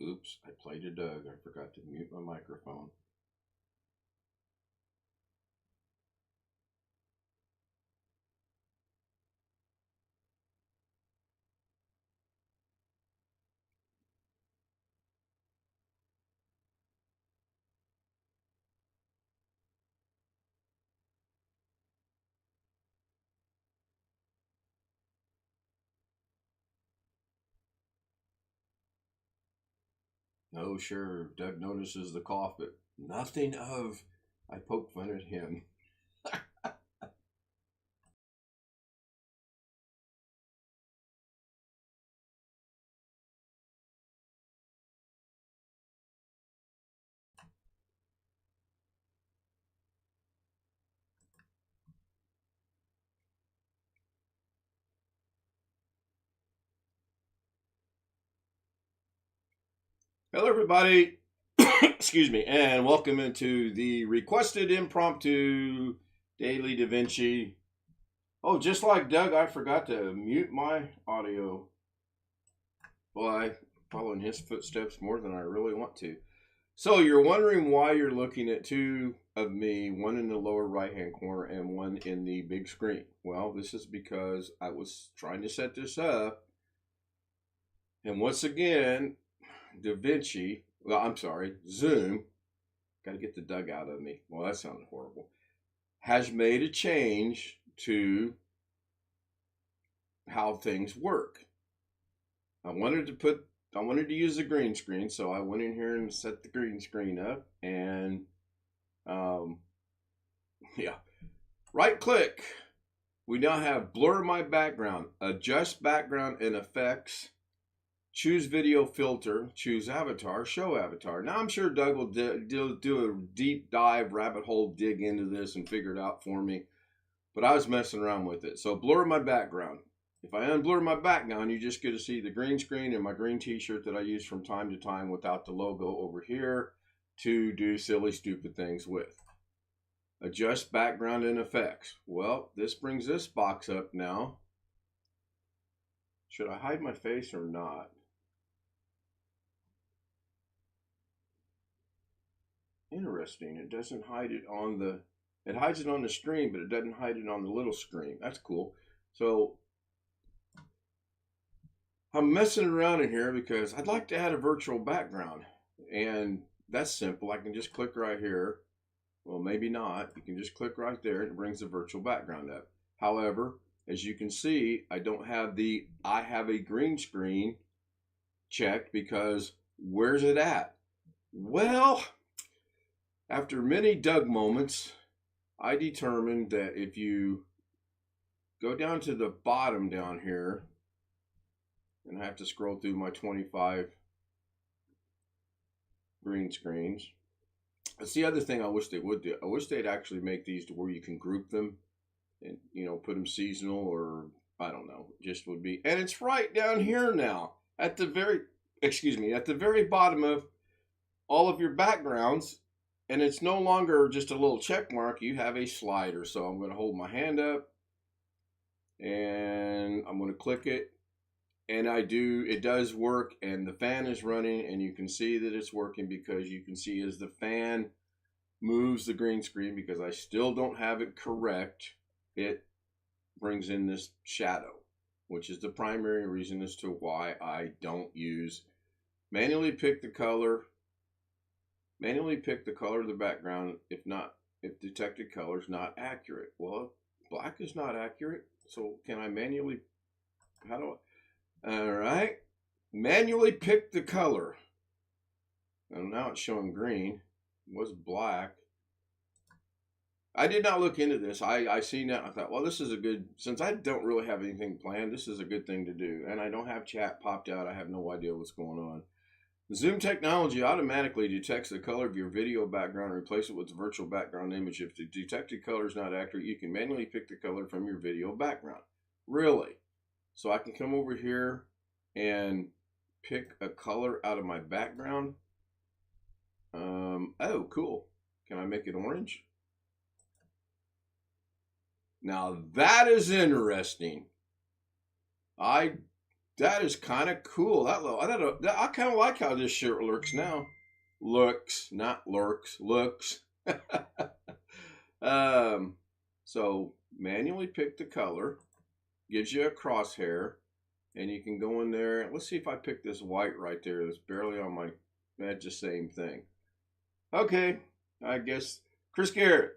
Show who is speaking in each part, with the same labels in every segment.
Speaker 1: Oops, I played a Doug. I forgot to mute my microphone. Oh, sure, Doug notices the cough, but nothing of I poke fun at him. Hello, everybody. Excuse me, and welcome into the requested impromptu daily Davinci. Oh, just like Doug, I forgot to mute my audio. Well, I follow in his footsteps more than I really want to. So you're wondering why you're looking at two of me, one in the lower right hand corner and one in the big screen. Well, this is because I was trying to set this up. And once again, Davinci, well, I'm sorry, Zoom, got to get the Doug out of me. Well, that sounded horrible. Has made a change to how things work. I wanted to use the green screen, so I went in here and set the green screen up, and um, yeah, right click. We now have blur my background, adjust background and effects, choose video filter, choose avatar, show avatar. Now I'm sure Doug will do a deep dive, rabbit hole dig into this and figure it out for me, but I was messing around with it. So blur my background. If I unblur my background, you just get to see the green screen and my green t-shirt that I use from time to time without the logo over here to do silly, stupid things with. Adjust background and effects. Well, this brings this box up now. Should I hide my face or not? Interesting. It doesn't hide it on the, it hides it on the screen, but it doesn't hide it on the little screen. That's cool. So I'm messing around in here because I'd like to add a virtual background. And that's simple. I can just click right here. Well, maybe not. You can just click right there and it brings the virtual background up. However, as you can see, I don't have the I have a green screen checked because where's it at? Well, after many Doug moments, I determined that if you go down to the bottom down here, and I have to scroll through my 25 green screens. That's the other thing I wish they would do. I wish they'd actually make these to where you can group them and, put them seasonal, or I don't know, just would be. And it's right down here now at the very bottom of all of your backgrounds. And it's no longer just a little check mark. You have a slider. So I'm going to hold my hand up and I'm going to click it. And it does work, and the fan is running, and you can see that it's working because you can see as the fan moves the green screen, because I still don't have it correct, it brings in this shadow, which is the primary reason as to why I don't use manually pick the color of the background if detected color is not accurate. Well, black is not accurate, so can I manually, how do I? All right, manually pick the color. And now it's showing green. It was black. I did not look into this. I seen that. I thought, well, this is a good, since I don't really have anything planned, this is a good thing to do. And I don't have chat popped out. I have no idea what's going on. Zoom technology automatically detects the color of your video background and replace it with the virtual background image. If the detected color is not accurate, you can manually pick the color from your video background. Really? So I can come over here and pick a color out of my background. Oh, cool. Can I make it orange? Now that is interesting. I That is kind of cool. I kind of like how this shirt looks now. Looks, not lurks. Looks. um, so manually pick the color. Gives you a crosshair, and you can go in there. Let's see if I pick this white right there. That's barely on my. That's the same thing. Okay, I guess Chris Garrett,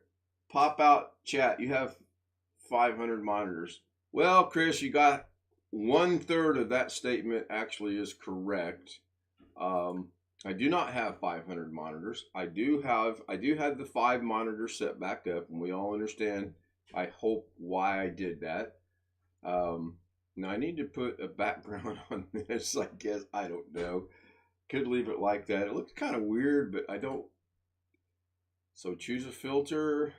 Speaker 1: pop out chat. You have 500 monitors. Well, Chris, you got 1/3 of that statement actually is correct. I do not have 500 monitors. I do have the 5 monitors set back up, and we all understand, I hope, why I did that. Now I need to put a background on this, I guess. I don't know. Could leave it like that. It looks kind of weird, but I don't. So choose a filter.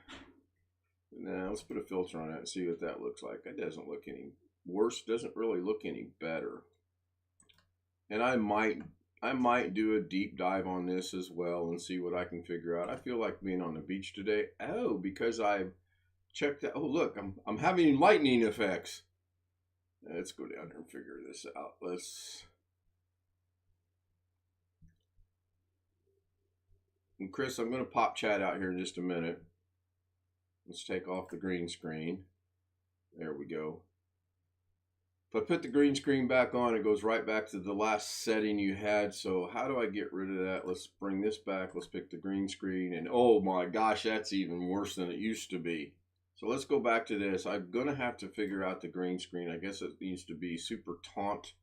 Speaker 1: Now let's put a filter on it and see what that looks like. That doesn't look any worse. Doesn't really look any better. And I might do a deep dive on this as well and see what I can figure out. I feel like being on the beach today. Oh, because I've checked that. Oh, look, I'm having lightning effects. Let's go down there and figure this out. And Chris, I'm going to pop chat out here in just a minute. Let's take off the green screen. There we go. If I put the green screen back on, it goes right back to the last setting you had. So how do I get rid of that? Let's bring this back. Let's pick the green screen. And oh my gosh, that's even worse than it used to be. So let's go back to this. I'm going to have to figure out the green screen. I guess it needs to be super taunt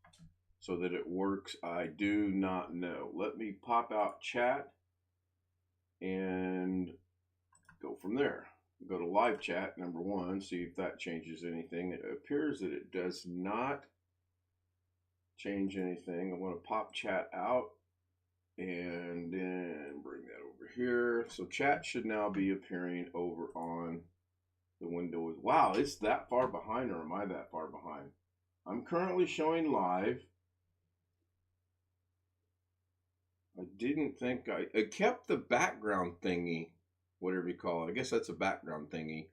Speaker 1: so that it works. I do not know. Let me pop out chat and go from there. Go to live chat, number 1, see if that changes anything. It appears that it does not change anything. I'm going to pop chat out and then bring that over here. So chat should now be appearing over on the window. Wow, it's that far behind, or am I that far behind? I'm currently showing live. I didn't think I kept the background thingy, whatever you call it. I guess that's a background thingy.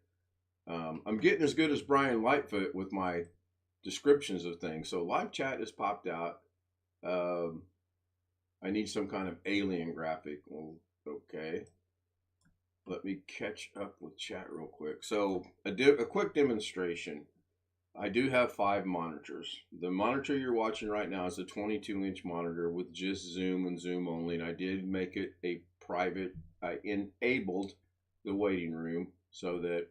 Speaker 1: I'm getting as good as Brian Lightfoot with my descriptions of things. So live chat has popped out. I need some kind of alien graphic. Well, okay. Let me catch up with chat real quick. So a quick demonstration. I do have 5 monitors. The monitor you're watching right now is a 22-inch monitor with just zoom and zoom only. And I did make it a private. I enabled the waiting room so that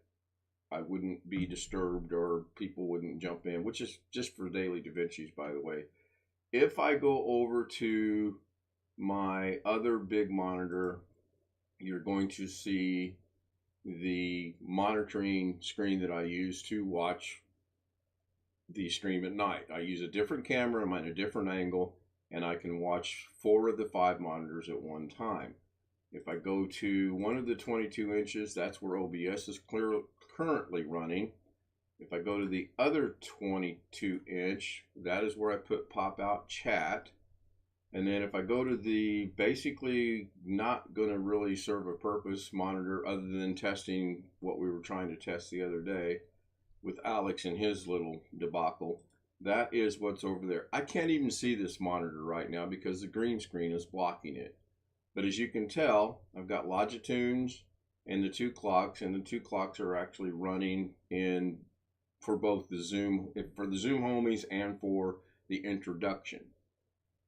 Speaker 1: I wouldn't be disturbed or people wouldn't jump in, which is just for daily Davinci's, by the way. If I go over to my other big monitor, you're going to see the monitoring screen that I use to watch the stream at night. I use a different camera, I'm at a different angle, and I can watch 4 of the 5 monitors at one time. If I go to one of the 22 inches, that's where OBS is currently running. If I go to the other 22 inch, that is where I put pop out chat. And then if I go to the basically not going to really serve a purpose monitor other than testing what we were trying to test the other day with Alex and his little debacle, that is what's over there. I can't even see this monitor right now because the green screen is blocking it. But as you can tell, I've got longitudes and the 2 clocks, and the 2 clocks are actually running in for both the Zoom homies and for the introduction.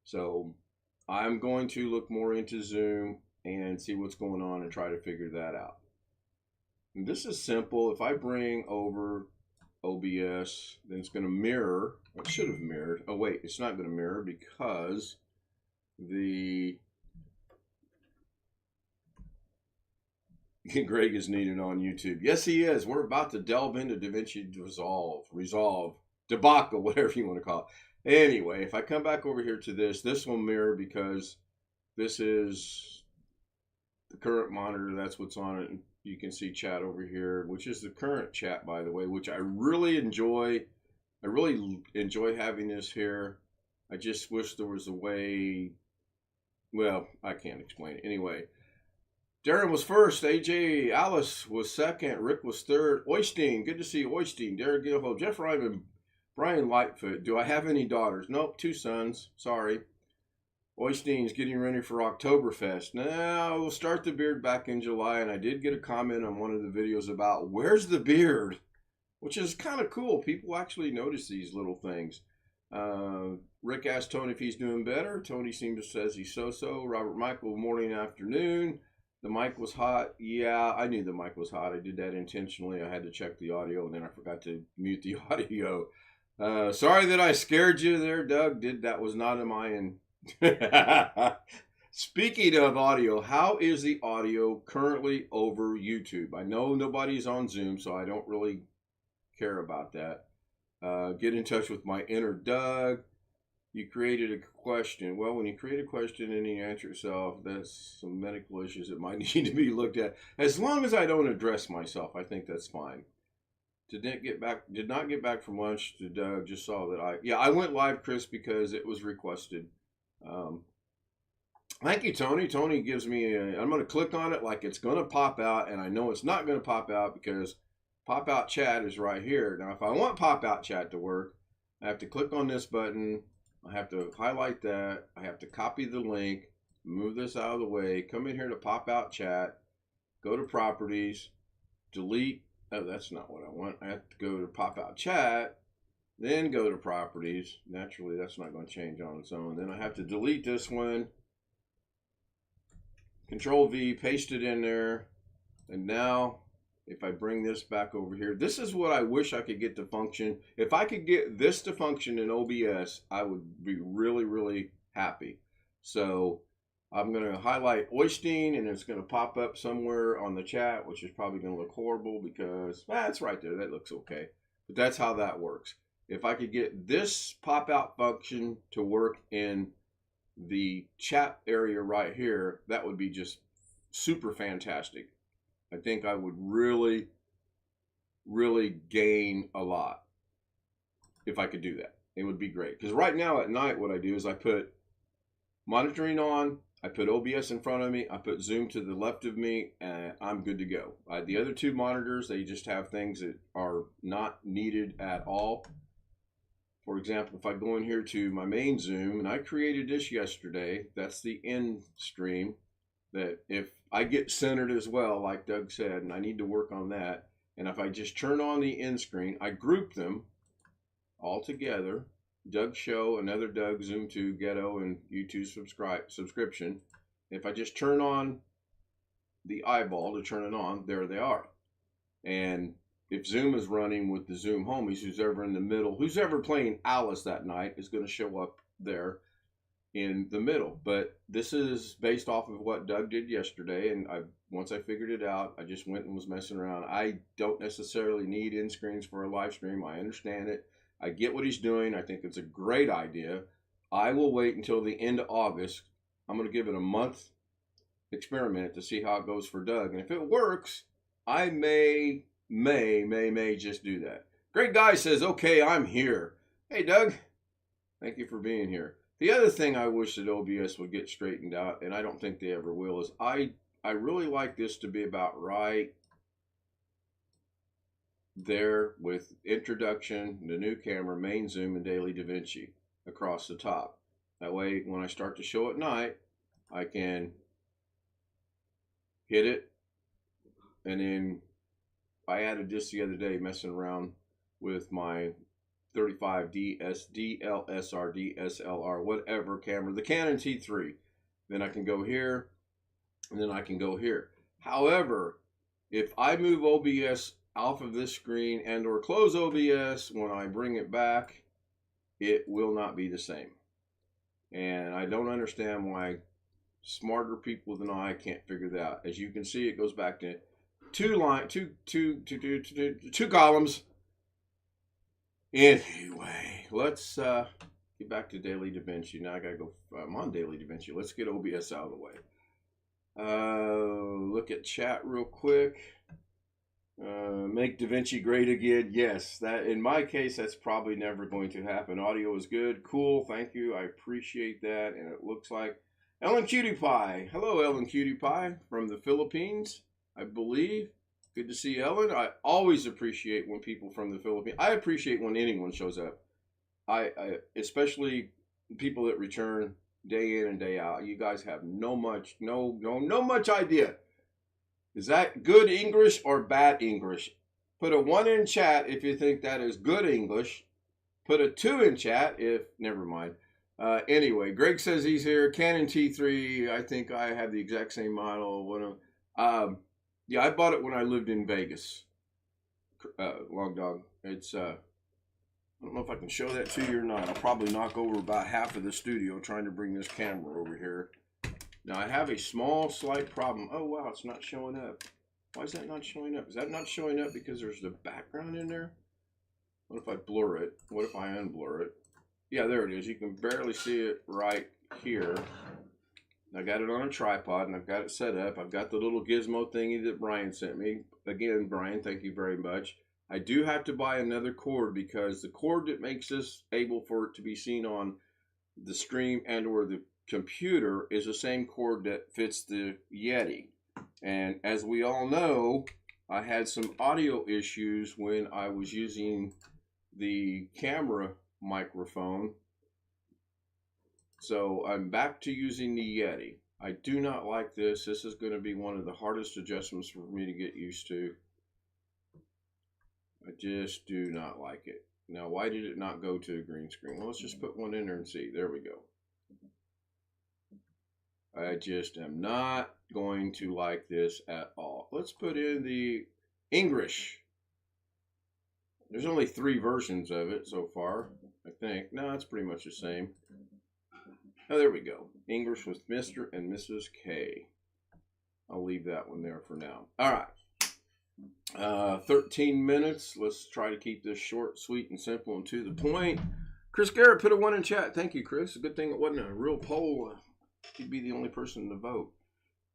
Speaker 1: So I'm going to look more into Zoom and see what's going on and try to figure that out. And this is simple. If I bring over OBS, then it's going to mirror. It should have mirrored. Oh wait, it's not going to mirror because Greg is needed on YouTube. Yes, he is. We're about to delve into Davinci Resolve, Debacle, whatever you want to call it. Anyway, if I come back over here to this will mirror because this is the current monitor. That's what's on it. You can see chat over here, which is the current chat, by the way, which I really enjoy. I really enjoy having this here. I just wish there was a way. Well, I can't explain it. Anyway. Darren was first. AJ Alice was second. Rick was third. Oystein, good to see you. Oystein, Darren Gilho, Jeff Ryman, Brian Lightfoot, do I have any daughters? Nope, 2 sons. Sorry. Oystein's getting ready for Oktoberfest. Now, we'll start the beard back in July, and I did get a comment on one of the videos about where's the beard, which is kind of cool. People actually notice these little things. Rick asked Tony if he's doing better. Tony says he's so-so. Robert Michael, morning, afternoon. The mic was hot. Yeah, I knew the mic was hot. I did that intentionally. I had to check the audio, and then I forgot to mute the audio. Sorry that I scared you there, Doug. That was not in my end. Speaking of audio, how is the audio currently over YouTube? I know nobody's on Zoom, so I don't really care about that. Get in touch with my inner Doug. You created a question. Well, when you create a question and you answer yourself, that's some medical issues that might need to be looked at. As long as I don't address myself, I think that's fine. Did not get back from lunch to Doug. Just saw that I went live, Chris, because it was requested. Thank you, Tony. Tony gives me I'm going to click on it like it's going to pop out, and I know it's not going to pop out because pop out chat is right here. Now, if I want pop out chat to work, I have to click on this button. I have to highlight that. I have to copy the link, move this out of the way, come in here to pop out chat, go to properties, delete. Oh, that's not what I want. I have to go to pop out chat, then go to properties. Naturally, that's not going to change on its own. Then I have to delete this one. Control V, paste it in there. And now, if I bring this back over here, this is what I wish I could get to function. If I could get this to function in OBS, I would be really, really happy. So I'm going to highlight Oystein, and it's going to pop up somewhere on the chat, which is probably going to look horrible because, it's right there. That looks okay. But that's how that works. If I could get this pop-out function to work in the chat area right here, that would be just super fantastic. I think I would really, really gain a lot if I could do that. It would be great. Because right now at night, what I do is I put monitoring on, I put OBS in front of me, I put Zoom to the left of me, and I'm good to go. The other 2 monitors, they just have things that are not needed at all. For example, if I go in here to my main Zoom, and I created this yesterday, that's the end stream, that if I get centered as well, like Doug said, and I need to work on that, and if I just turn on the end screen, I group them all together, Doug Show, another Doug, Zoom 2, Ghetto, and YouTube subscription. If I just turn on the eyeball to turn it on, there they are. And if Zoom is running with the Zoom homies, who's ever in the middle, who's ever playing Alice that night is going to show up there in the middle. But this is based off of what Doug did yesterday, and once I figured it out, I just went and was messing around. I don't necessarily need end screens for a live stream. I understand it. I get what he's doing. I think it's a great idea. I will wait until the end of August. I'm going to give it a month experiment to see how it goes for Doug. And if it works, I may just do that. Great Guy says, okay, I'm here. Hey, Doug, thank you for being here. The other thing I wish that OBS would get straightened out, and I don't think they ever will, is I really like this to be about right there with introduction, the new camera, main Zoom, and daily Davinci across the top. That way, when I start the show at night, I can hit it, and then I added this the other day, messing around with my 35 DSLR, DSLR, whatever camera, the Canon T3. Then I can go here, and then I can go here. However, if I move OBS off of this screen and or close OBS, when I bring it back, it will not be the same. And I don't understand why smarter people than I can't figure that out. As you can see, it goes back to two columns. Anyway, let's get back to Daily Davinci. Now I gotta go. I'm on Daily Davinci. Let's get OBS out of the way. Look at chat real quick. Make Davinci great again. Yes, that in my case, that's probably never going to happen. Audio is good. Cool. Thank you. I appreciate that. And it looks like Ellen Cutie Pie. Hello, Ellen Cutie Pie from the Philippines, I believe. Good to see Ellen. I always appreciate when people from the Philippines. I appreciate when anyone shows up I especially people that return day in and day out, you guys have no much idea. Is that good English or bad English? Put a 1 in chat if you think that is good English. Put a 2 in chat if, never mind. Anyway, Greg says he's here. Canon T3, I think I have the exact same model. Yeah, I bought it when I lived in Vegas. Long Dog. It's, I don't know if I can show that to you or not. I'll probably knock over about half of the studio trying to bring this camera over here. Now, I have a small, slight problem. Oh, wow, it's not showing up. Why is that not showing up? Is that not showing up because there's the background in there? What if I blur it? What if I unblur it? Yeah, there it is. You can barely see it right here. I got it on a tripod, and I've got it set up. I've got the little gizmo thingy that Brian sent me. Again, Brian, thank you very much. I do have to buy another cord because the cord that makes this able for it to be seen on the stream and or the computer is the same cord that fits the Yeti. And as we all know, I had some audio issues when I was using the camera microphone. So I'm back to using the Yeti. I do not like this. This is going to be one of the hardest adjustments for me to get used to. I just do not like it. Now, why did it not go to a green screen? Well, let's just put one in there and see. There we go. I just am not going to like this at all. Let's put in the English. There's only 3 versions of it so far, I think. No, it's pretty much the same. Oh, there we go. English with Mr. and Mrs. K. I'll leave that one there for now. All right. 13 minutes. Let's try to keep this short, sweet, and simple and to the point. Chris Garrett put a 1 in chat. Thank you, Chris. A good thing it wasn't a real poll. He'd be the only person to vote.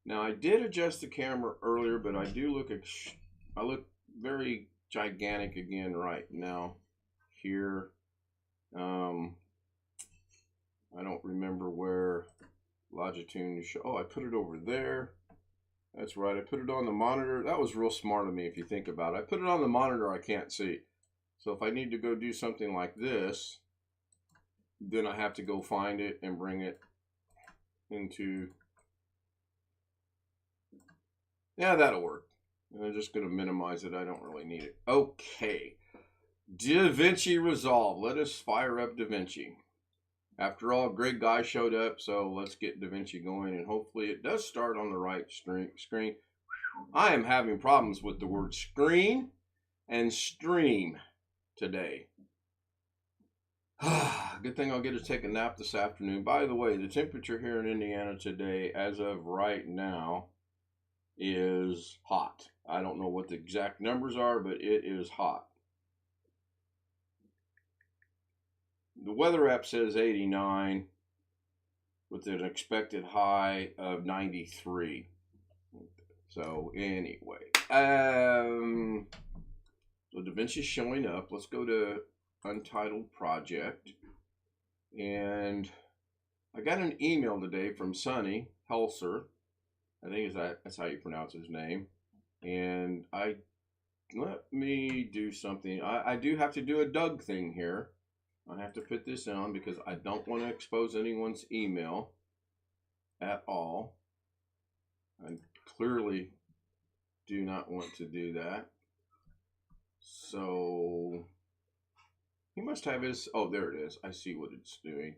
Speaker 1: Now, I did adjust the camera earlier, but I do look I look very gigantic again right now here. I don't remember where Longitude show. Oh, I put it over there. That's right. I put it on the monitor. That was real smart of me if you think about it. I put it on the monitor I can't see. So if I need to go do something like this, then I have to go find it and bring it into. Yeah, that'll work. And I'm just going to minimize it. I don't really need it. Okay. Davinci Resolve. Let us fire up Davinci. After all, Greg Guy showed up, so let's get Davinci going, and hopefully it does start on the right screen. I am having problems with the word screen and stream today. Good thing I'll get to take a nap this afternoon. By the way, the temperature here in Indiana today, as of right now, is hot. I don't know what the exact numbers are, but it is hot. The weather app says 89 with an expected high of 93. So anyway, so Davinci's showing up. Let's go to Untitled Project. And I got an email today from Sonny Helser. I think that's how you pronounce his name. And let me do something. I do have to do a Doug thing here. I have to put this on because I don't want to expose anyone's email at all. I clearly do not want to do that. So he must have his, oh, there it is. I see what it's doing.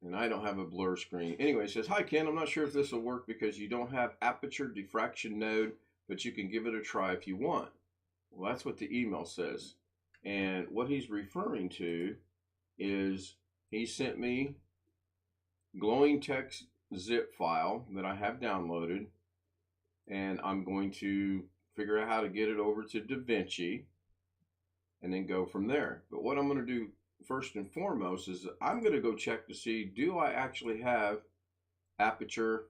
Speaker 1: And I don't have a blur screen. Anyway, it says, hi, Ken. I'm not sure if this will work because you don't have aperture diffraction node, but you can give it a try if you want. Well, that's what the email says. And what he's referring to is he sent me glowing text zip file that I have downloaded, and I'm going to figure out how to get it over to Davinci and then go from there. But what I'm going to do first and foremost is I'm going to go check to see, do I actually have aperture?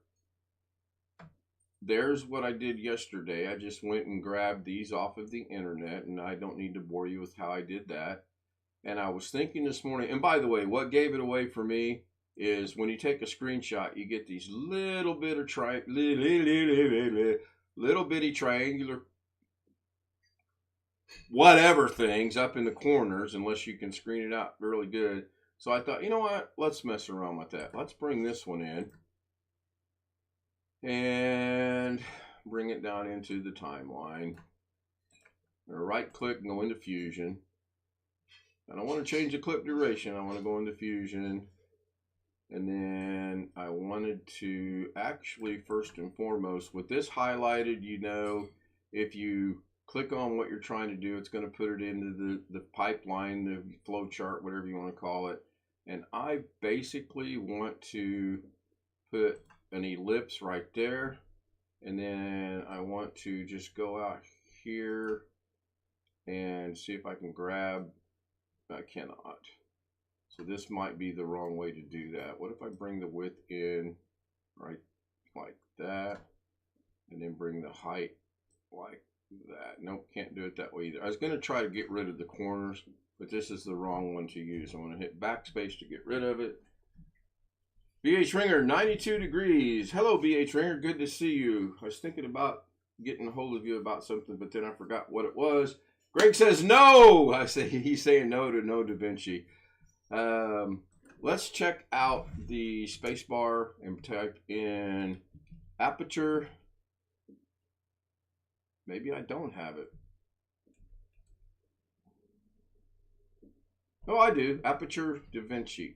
Speaker 1: There's what I did yesterday. I just went and grabbed these off of the internet, and I don't need to bore you with how I did that. And I was thinking this morning, and by the way, what gave it away for me is when you take a screenshot, you get these little bitty triangular whatever things up in the corners unless you can screen it out really good. So I thought, you know what? Let's mess around with that. Let's bring this one in and bring it down into the timeline. Right click and go into Fusion. I don't want to change the clip duration. I want to go into Fusion. And then I wanted to actually, first and foremost, with this highlighted, you know, if you click on what you're trying to do, it's going to put it into the pipeline, the flow chart, whatever you want to call it. And I basically want to put an ellipse right there. And then I want to just go out here and see if I can grab. I cannot. So this might be the wrong way to do that. What if I bring the width in right like that, and then bring the height like that? Nope, can't do it that way either. I was going to try to get rid of the corners, but this is the wrong one to use. I'm going to hit backspace to get rid of it. BH Ringer, 92 degrees. Hello, BH Ringer. Good to see you. I was thinking about getting a hold of you about something, but then I forgot what it was. Greg says no. I say he's saying no to no Davinci. Let's check out the spacebar and type in aperture. Maybe I don't have it. Oh, I do. Aperture Davinci.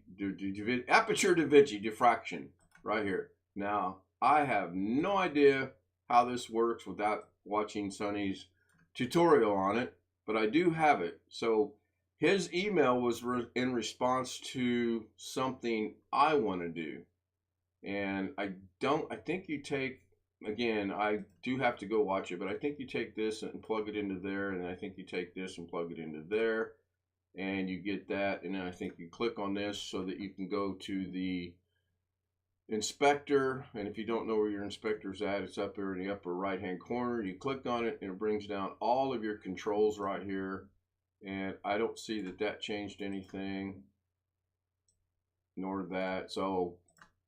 Speaker 1: Aperture Davinci diffraction right here. Now, I have no idea how this works without watching Sonny's tutorial on it, but I do have it. So his email was in response to something I want to do. And I think you take, again, I do have to go watch it, but I think you take this and plug it into there, and I think you take this and plug it into there, and you get that, and then I think you click on this so that you can go to the inspector, and if you don't know where your inspector's at, it's up there in the upper right hand corner. You click on it and it brings down all of your controls right here, and I don't see that changed anything, nor that. So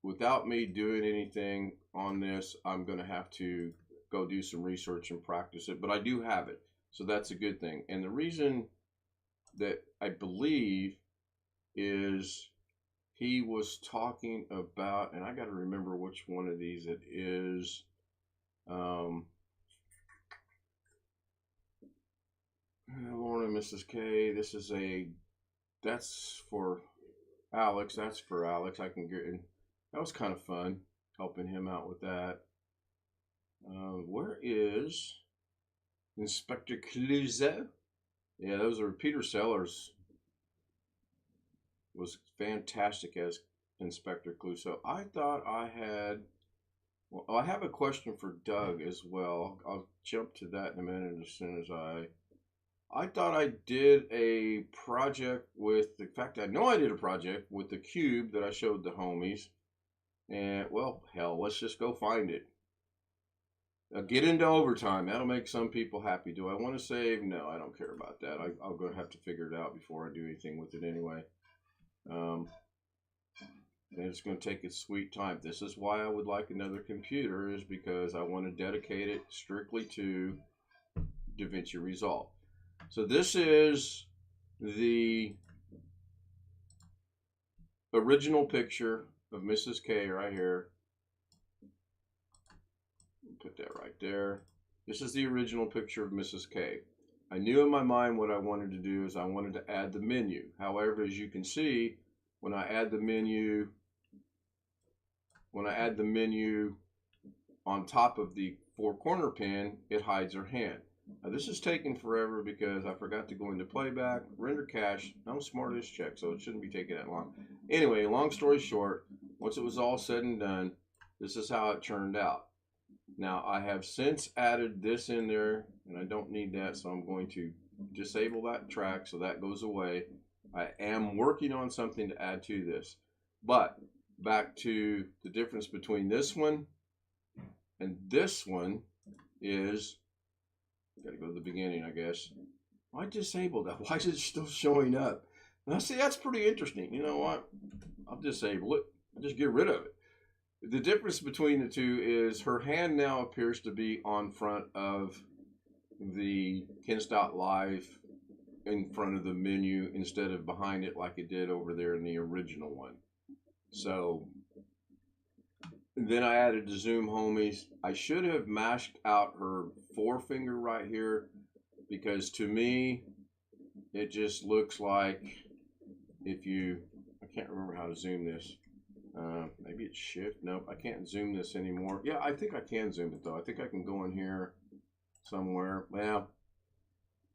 Speaker 1: without me doing anything on this, I'm going to have to go do some research and practice it, but I do have it, so that's a good thing. And the reason that I believe is he was talking about, and I got to remember which one of these it is. Lorna, Mrs. K, this is that's for Alex. That's for Alex. I can get in. That was kind of fun helping him out with that. Where is Inspector Clouseau? Yeah, those are Peter Sellers. Was fantastic as Inspector Clouseau. I thought I had. Well, I have a question for Doug as well. I'll jump to that in a minute as soon as I thought I did a project with. In fact, I know I did a project with the cube that I showed the homies. And, well, hell, let's just go find it. Get into overtime. That'll make some people happy. Do I want to save? No, I don't care about that. I'll go have to figure it out before I do anything with it anyway. And it's going to take its sweet time. This is why I would like another computer, is because I want to dedicate it strictly to DaVinci Resolve. So this is the original picture of Mrs. K right here. Put that right there. This is the original picture of Mrs. K. I knew in my mind what I wanted to do is I wanted to add the menu. However, as you can see, when I add the menu on top of the four corner pin, it hides her hand. Now this is taking forever because I forgot to go into playback, render cache. I'm smart as check, so it shouldn't be taking that long. Anyway, long story short, once it was all said and done, this is how it turned out. Now I have since added this in there, and I don't need that, so I'm going to disable that track so that goes away. I am working on something to add to this. But back to the difference between this one and this one is, got to go to the beginning, I guess. I disabled that. Why is it still showing up? Now, see, that's pretty interesting. You know what? I'll disable it. I'll just get rid of it. The difference between the two is her hand now appears to be on front of the Ken Stout Live in front of the menu instead of behind it like it did over there in the original one. So then I added the Zoom Homies. I should have mashed out her forefinger right here, because to me it just looks like, if you, I can't remember how to zoom this. Maybe it's shift. Nope, I can't zoom this anymore. Yeah, I think I can zoom it though. I think I can go in here somewhere. Well,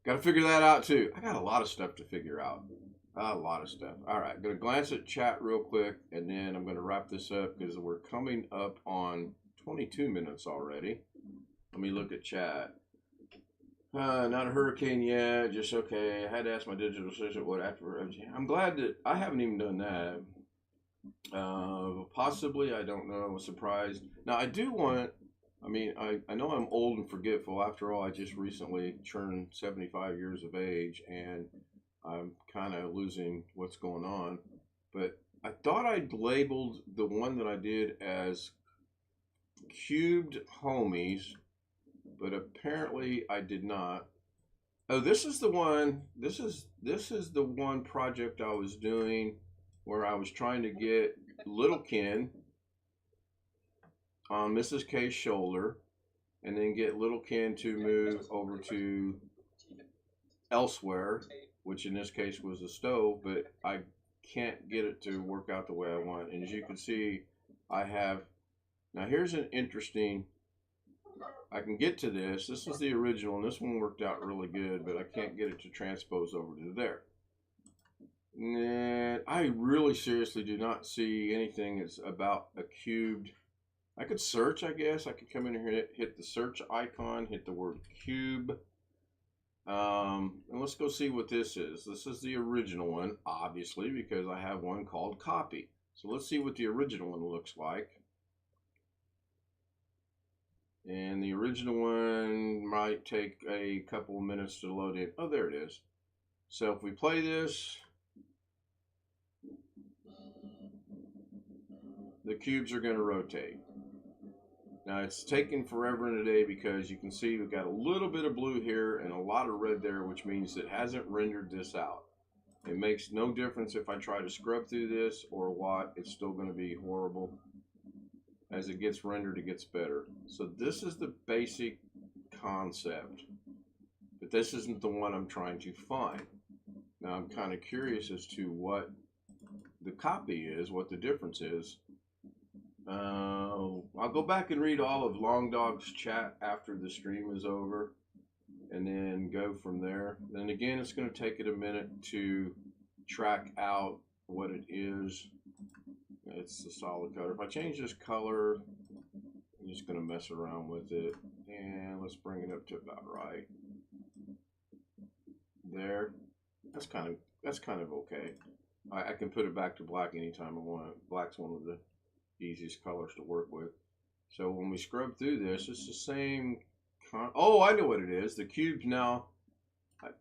Speaker 1: got to figure that out too. I got a lot of stuff to figure out. A lot of stuff. All right, I'm going to glance at chat real quick, and then I'm going to wrap this up because we're coming up on 22 minutes already. Let me look at chat. Not a hurricane yet, just okay. I had to ask my digital assistant what after. I'm glad that I haven't even done that. Possibly, I don't know. I'm surprised. Now, I do want, I mean, I know I'm old and forgetful. After all, I just recently turned 75 years of age, and I'm kind of losing what's going on. But I thought I'd labeled the one that I did as Cubed Homies, but apparently I did not. Oh, this is the one. This is the one project I was doing where I was trying to get Little Ken on Mrs. K's shoulder, and then get Little Ken to move over to elsewhere, which in this case was the stove, but I can't get it to work out the way I want. And as you can see, I have, now here's an interesting, I can get to this. This is the original, and this one worked out really good, but I can't get it to transpose over to there. And I really seriously do not see anything that's about a cubed. I could search, I guess. I could come in here, hit the search icon, hit the word cube. And let's go see what this is. This is the original one, obviously, because I have one called copy. So let's see what the original one looks like. And the original one might take a couple of minutes to load in. Oh, there it is. So if we play this, the cubes are going to rotate. Now it's taken forever and a day because you can see we've got a little bit of blue here and a lot of red there, which means it hasn't rendered this out. It makes no difference if I try to scrub through this or what, it's still going to be horrible. As it gets rendered, it gets better. So this is the basic concept, but this isn't the one I'm trying to find. Now I'm kind of curious as to what the copy is, what the difference is. I'll go back and read all of Long Dog's chat after the stream is over, and then go from there. Then again, it's going to take it a minute to track out what it is. It's the solid color. If I change this color, I'm just going to mess around with it, and let's bring it up to about right there. That's kind of okay. I can put it back to black anytime I want. Black's one of the easiest colors to work with. So when we scrub through this, it's the same. Oh, I know what it is. The cubes now,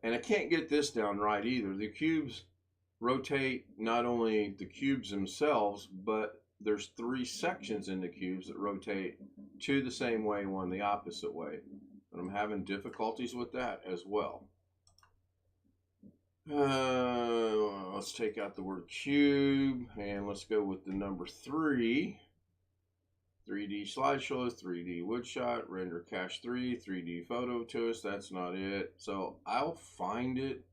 Speaker 1: and I can't get this down right either. The cubes rotate not only the cubes themselves, but there's 3 sections in the cubes that rotate two the same way, one the opposite way. And I'm having difficulties with that as well. Let's take out the word cube and let's go with the number 3. 3D slideshow, 3D woodshot, render cache 3, 3D photo to us. That's not it. So I'll find it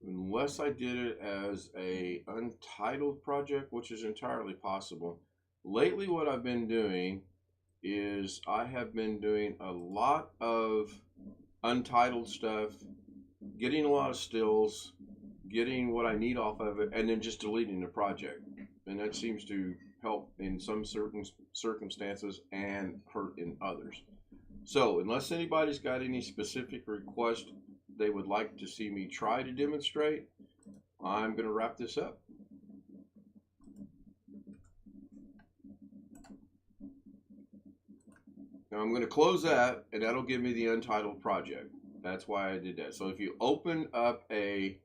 Speaker 1: unless I did it as a untitled project, which is entirely possible. Lately, what I've been doing is I have been doing a lot of untitled stuff, getting a lot of stills, getting what I need off of it, and then just deleting the project. And that seems to help in some certain circumstances and hurt in others. So unless anybody's got any specific request they would like to see me try to demonstrate, I'm going to wrap this up. Now I'm going to close that, and that'll give me the untitled project. That's why I did that. So if you open up a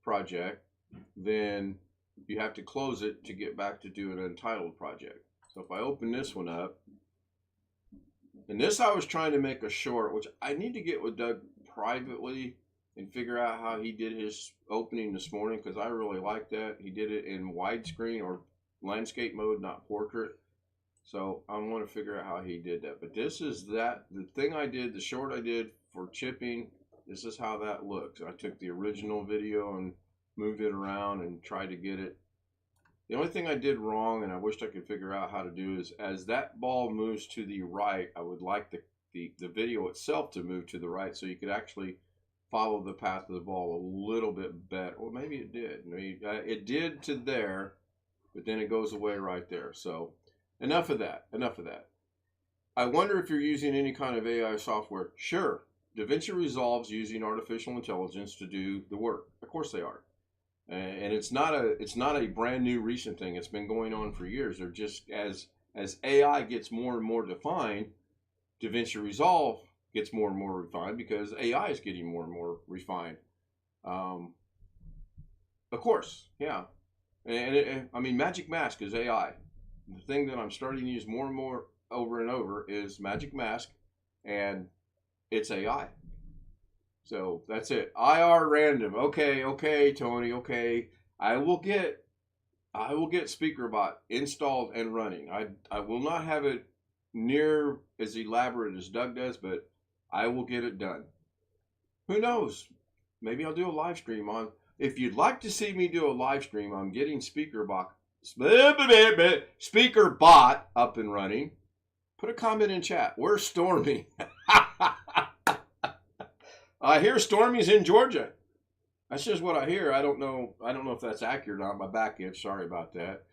Speaker 1: project, then you have to close it to get back to do an untitled project. So if I open this one up, And this I was trying to make a short, which I need to get with Doug privately and figure out how he did his opening this morning, because I really like that. He did it in widescreen or landscape mode, not portrait. So I want to figure out how he did that. But this is the thing I did, the short I did for chipping. This is how that looks. I took the original video and moved it around and tried to get it. The only thing I did wrong, and I wished I could figure out how to do, is as that ball moves to the right, I would like the video itself to move to the right so you could actually follow the path of the ball a little bit better. Well, maybe it did. Maybe, it did to there, but then it goes away right there. So enough of that. Enough of that. I wonder if you're using any kind of AI software. Sure. Davinci Resolve's using artificial intelligence to do the work. Of course they are. And it's not a brand new recent thing. It's been going on for years. They're just as AI gets more and more defined, Davinci Resolve gets more and more refined because AI is getting more and more refined. Of course, yeah. And I mean, Magic Mask is AI. The thing that I'm starting to use more and more over and over is Magic Mask, and it's AI. So that's it. IR random. Okay, Tony. Okay, I will get SpeakerBot installed and running. I will not have it near as elaborate as Doug does, but I will get it done. Who knows? Maybe I'll do a live stream on. If you'd like to see me do a live stream, I'm getting SpeakerBot up and running. Put a comment in chat. Where's Stormy? I hear Stormy's in Georgia. That's just what I hear. I don't know if that's accurate on my back end. Sorry about that.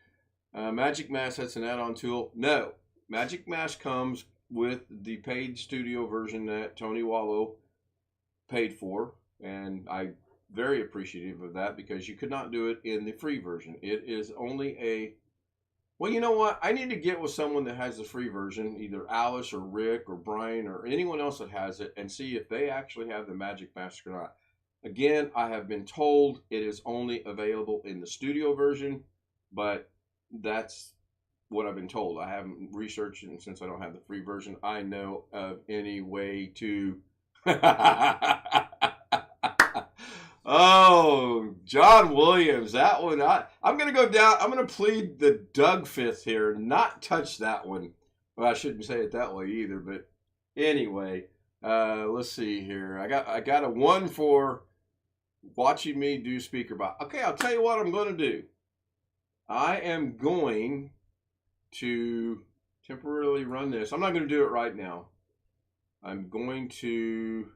Speaker 1: Magic Mask, that's an add-on tool. No. Magic Mask comes with the paid studio version that Tony Wallow paid for. And I'm very appreciative of that because you could not do it in the free version. It is only a... Well, you know what? I need to get with someone that has the free version, either Alice or Rick or Brian or anyone else that has it, and see if they actually have the Magic Mask or not. Again, I have been told it is only available in the studio version, but that's what I've been told. I haven't researched it, and since I don't have the free version, I know of any way to... Oh, John Williams, that one. I'm going to go down. I'm going to plead the Doug fifth here, not touch that one. Well, I shouldn't say it that way either, but anyway, let's see here. I got a 1 for watching me do SpeakerBot. Okay, I'll tell you what I'm going to do. I am going to temporarily run this. I'm not going to do it right now. I'm going to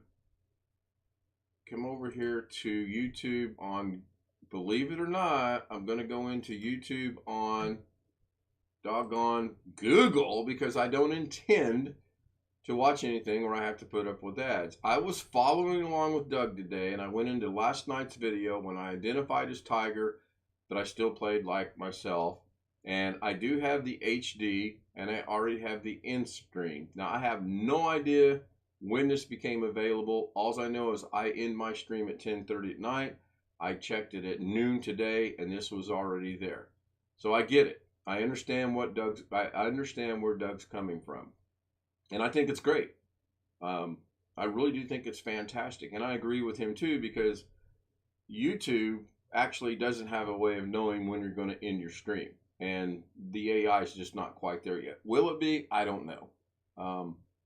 Speaker 1: come over here to YouTube on, believe it or not, I'm going to go into YouTube on doggone Google because I don't intend to watch anything where I have to put up with ads. I was following along with Doug today, and I went into last night's video when I identified as Tiger, but I still played like myself. And I do have the HD, and I already have the end screen. Now, I have no idea when this became available. All I know is I end my stream at 10:30 at night. I checked it at noon today, and this was already there. So I get it. I understand I understand where Doug's coming from, and I think it's great. I really do think it's fantastic, and I agree with him too because YouTube actually doesn't have a way of knowing when you're going to end your stream, and the AI is just not quite there yet. Will it be? I don't know.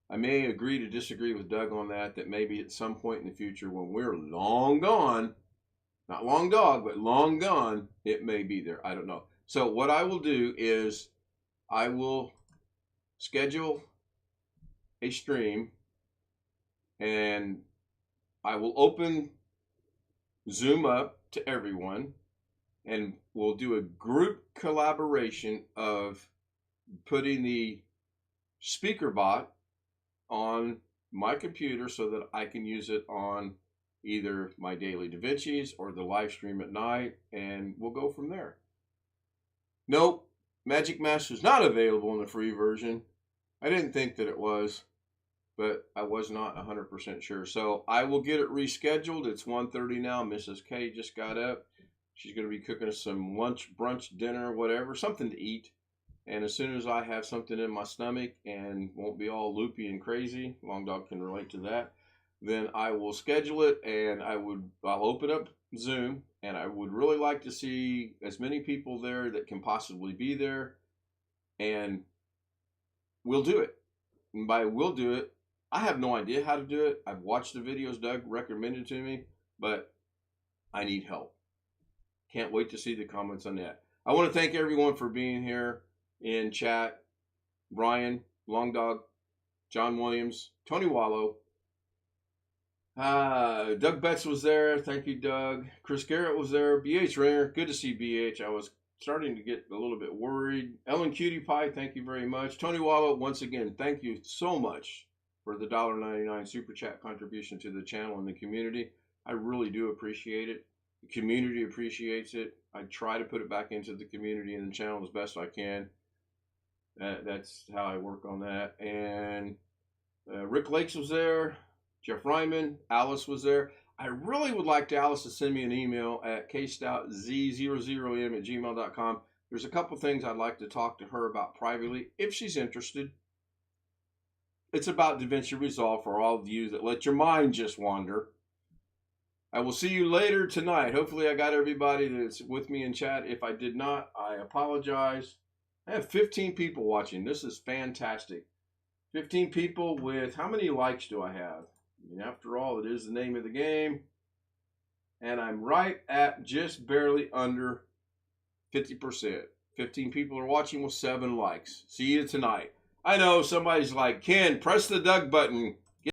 Speaker 1: I may agree to disagree with Doug on that maybe at some point in the future when we're long gone, not long dog, but long gone, it may be there. I don't know. So what I will do is I will schedule a stream and I will open Zoom up to everyone and we'll do a group collaboration of putting the SpeakerBot on my computer so that I can use it on either my daily Davinci's or the live stream at night, and we'll go from there. Nope, Magic Mask is not available in the free version. I didn't think that it was, but I was not 100% sure. So I will get it rescheduled. It's 1:30 now. Mrs. K just got up. She's going to be cooking us some lunch, brunch, dinner, whatever, something to eat. And as soon as I have something in my stomach and won't be all loopy and crazy, Long Dog can relate to that, then I will schedule it, and I'll open up Zoom, and I would really like to see as many people there that can possibly be there, and we'll do it. And by we'll do it, I have no idea how to do it. I've watched the videos Doug recommended to me, but I need help. Can't wait to see the comments on that. I want to thank everyone for being here in chat. Brian, Long Dog, John Williams, Tony Wallow, Doug Betts was there. Thank you, Doug. Chris Garrett was there. BH Ringer. Good to see BH. I was starting to get a little bit worried. Ellen Cutie Pie, thank you very much. Tony Wallow, once again, thank you so much for the $1.99 super chat contribution to the channel and the community. I really do appreciate it. The community appreciates it. I try to put it back into the community and the channel as best I can. That's how I work on that. And Rick Lakes was there. Jeff Ryman, Alice was there. I really would like Alice to send me an email at kstoutzz00m@gmail.com. There's a couple things I'd like to talk to her about privately, if she's interested. It's about Davinci Resolve for all of you that let your mind just wander. I will see you later tonight. Hopefully I got everybody that's with me in chat. If I did not, I apologize. I have 15 people watching. This is fantastic. 15 people with, how many likes do I have? And after all, it is the name of the game. And I'm right at just barely under 50%. 15 people are watching with 7 likes. See you tonight. I know somebody's like, Ken, press the Doug button.